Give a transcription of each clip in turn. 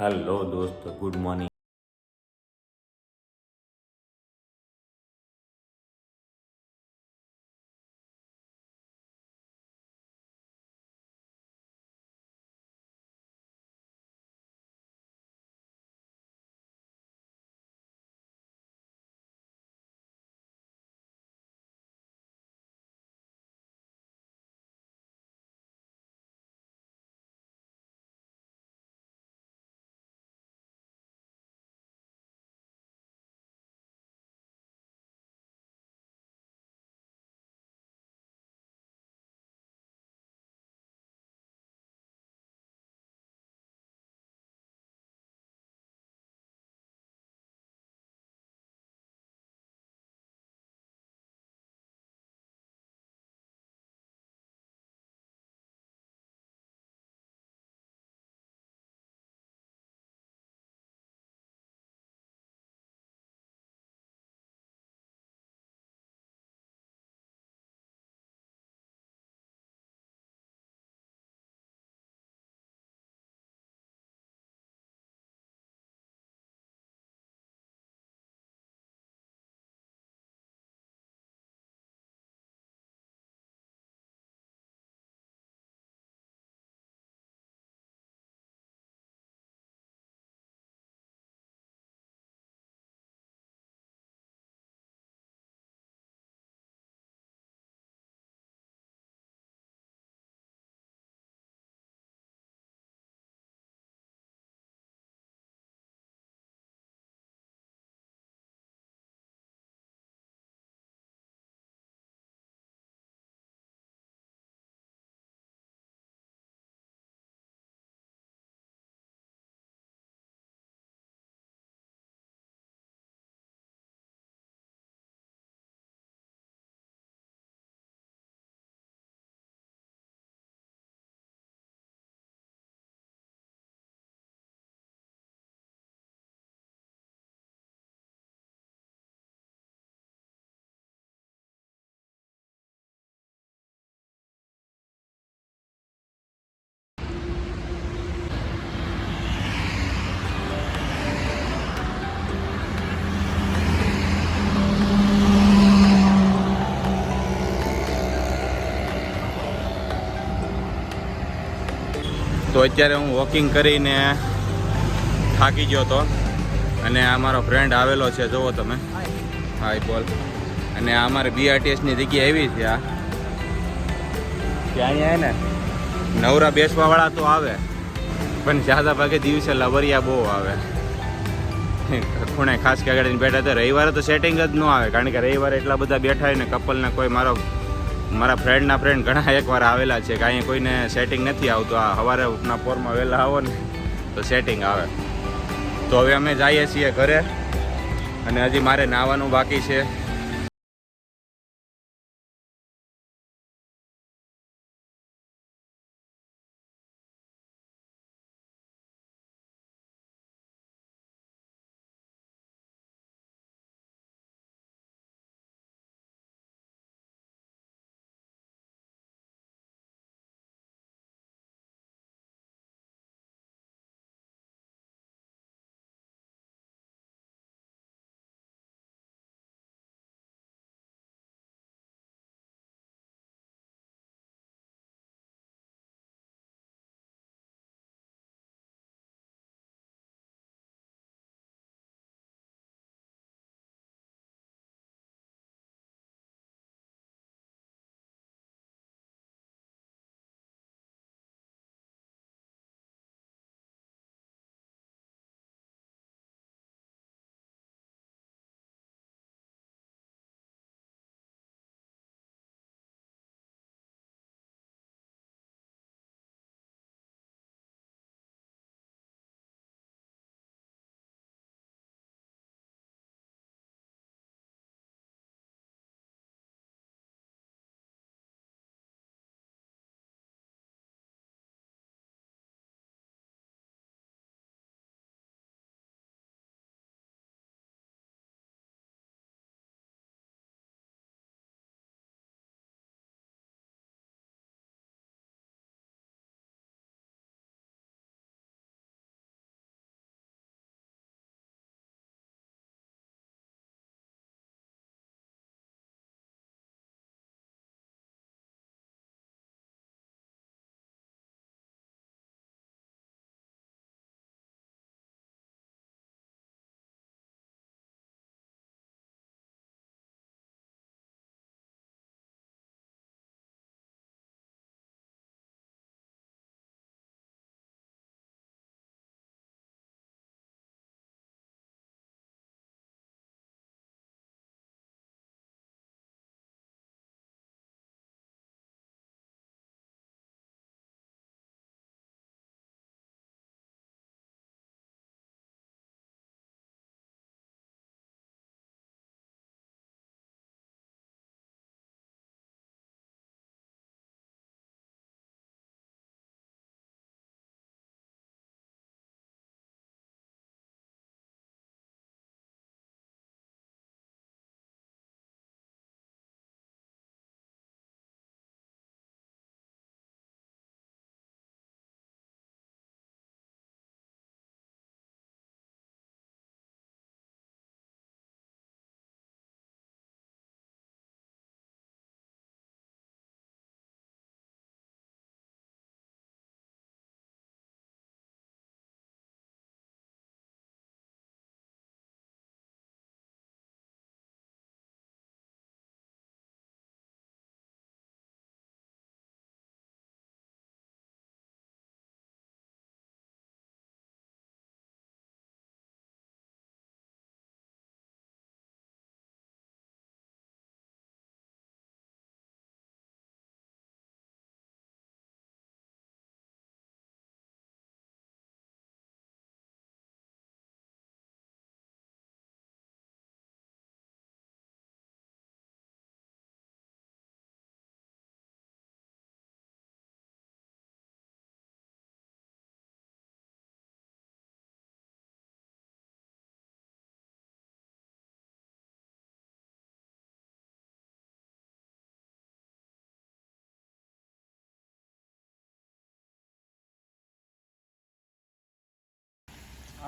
Hello दोस्त, good morning. તો અત્યારે હું વોકિંગ કરીને થાકી ગયો હતો અને આ મારો ફ્રેન્ડ આવેલો છે, જુઓ તમે. હાય બોલ. અને આ અમારે બીઆરટીએસની જગ્યા એવી છે આ ત્યાં અહીંયા ને નવરા બેસવાવાળા તો આવે, પણ જ્યાદા ભાગે દિવસે લવરિયા બહુ આવે. ખૂણે ખાસ કે આગળ બેઠા તો રવિવારે તો સેટિંગ જ ન આવે, કારણ કે રવિવારે એટલા બધા બેઠા હોય ને કપલને. કોઈ મારા ફ્રેન્ડના ફ્રેન્ડ ઘણા એકવાર આવેલા છે કે અહીંયા કોઈને સેટિંગ નથી આવતું. આ સવારેના પોરમાં વહેલા આવો ને તો સેટિંગ આવે. તો હવે અમે જઈએ છીએ ઘરે, અને હજી મારે નાહવાનું બાકી છે.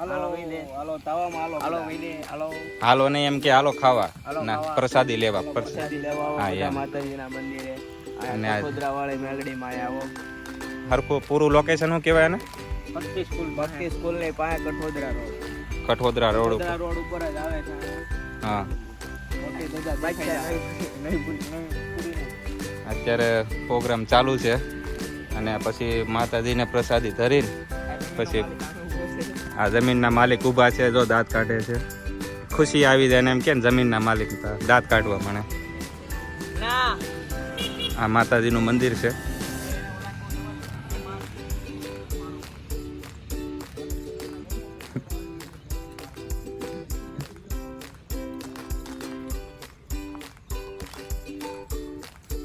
હાલો તાવામાં હાલો હાલો હાલો નહીં એમ કે હાલો ખાવા હાલો ના ખાવા. પ્રસાદી લેવા પ્રસાદી લેવા આવો હા, બધા એમ. માતાજીના મંદિરે અને આ- ખોદરાવાળી મેલડીમાં આવો હરખું પૂરું લોકેશન શું કહેવાય ને ભક્તિ સ્કૂલ ની પાસે કઠોદરા રોડ કઠોદરા રોડ ઉપર કઠોદરા રોડ ઉપર જ આવે છે હા મોટી ધજા દેખાય નહીં. અત્યારે પ્રોગ્રામ ચાલુ છે અને પછી માતાજીને પ્રસાદી ધરીને પછી આ જમીનના માલિક ઊભા છે જો દાંત કાઢે છે ખુશી આવી જાય ને એમ કે ને જમીનના માલિક દાંત કાઢવા મને ના આ માતાજીનું મંદિર છે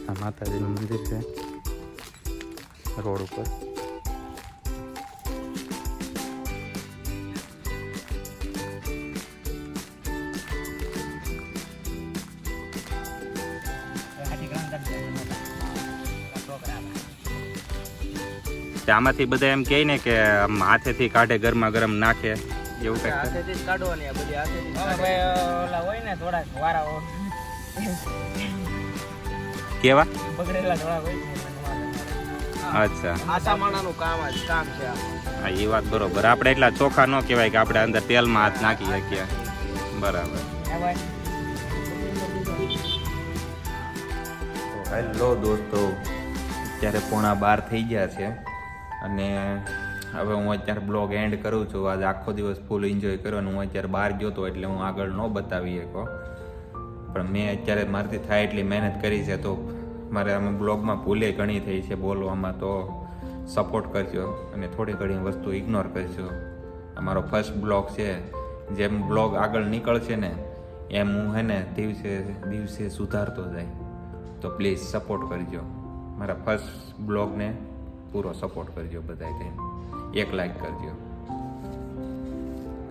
આ માતાજીનું મંદિર છે રોડ ઉપર તે આમાંથી બધા એમ કહે ને કે આમ હાથેથી કાઢે ગરમા ગરમ નાખે એવું કંઈક હાથેથી જ કાઢવાની આ બધી હાથેથી જ કાઢવાની. ઓલા હોય ને થોડાક વારા કેવા બગડેલા થોડાક હોય ને અચ્છા આશા માણાનું કામ છે આ. હા એ વાત બરોબર આપણે એટલા ચોખ્ખા ન કહેવાય કે આપણે અંદર તેલમાં હાથ નાખી શકીએ બરાબર હેલો દોસ્તો અત્યારે 11:30 થઈ ગયા છે અને હવે હું અત્યારે બ્લોગ એન્ડ કરું છું આજે આખો દિવસ ફૂલ એન્જોય કર્યો અને હું અત્યારે બહાર ગયો હતો એટલે હું આગળ ન બતાવી શકો પણ મેં અત્યારે મારાથી થાય એટલી મહેનત કરી છે તો મારે આમાં બ્લોગમાં ભૂલે ઘણી થઈ છે બોલવામાં તો સપોર્ટ કરજો અને થોડી ઘણી વસ્તુ ઇગ્નોર કરજો અમારો ફર્સ્ટ બ્લોગ છે જેમ બ્લોગ આગળ નીકળશે ને એમ હું હે ને દિવસે દિવસે સુધારતો જાય તો પ્લીઝ સપોર્ટ કરજો મારા ફર્સ્ટ બ્લોગને પૂરો સપોર્ટ કરજો બધાય થઈને 1 લાઈક કરજો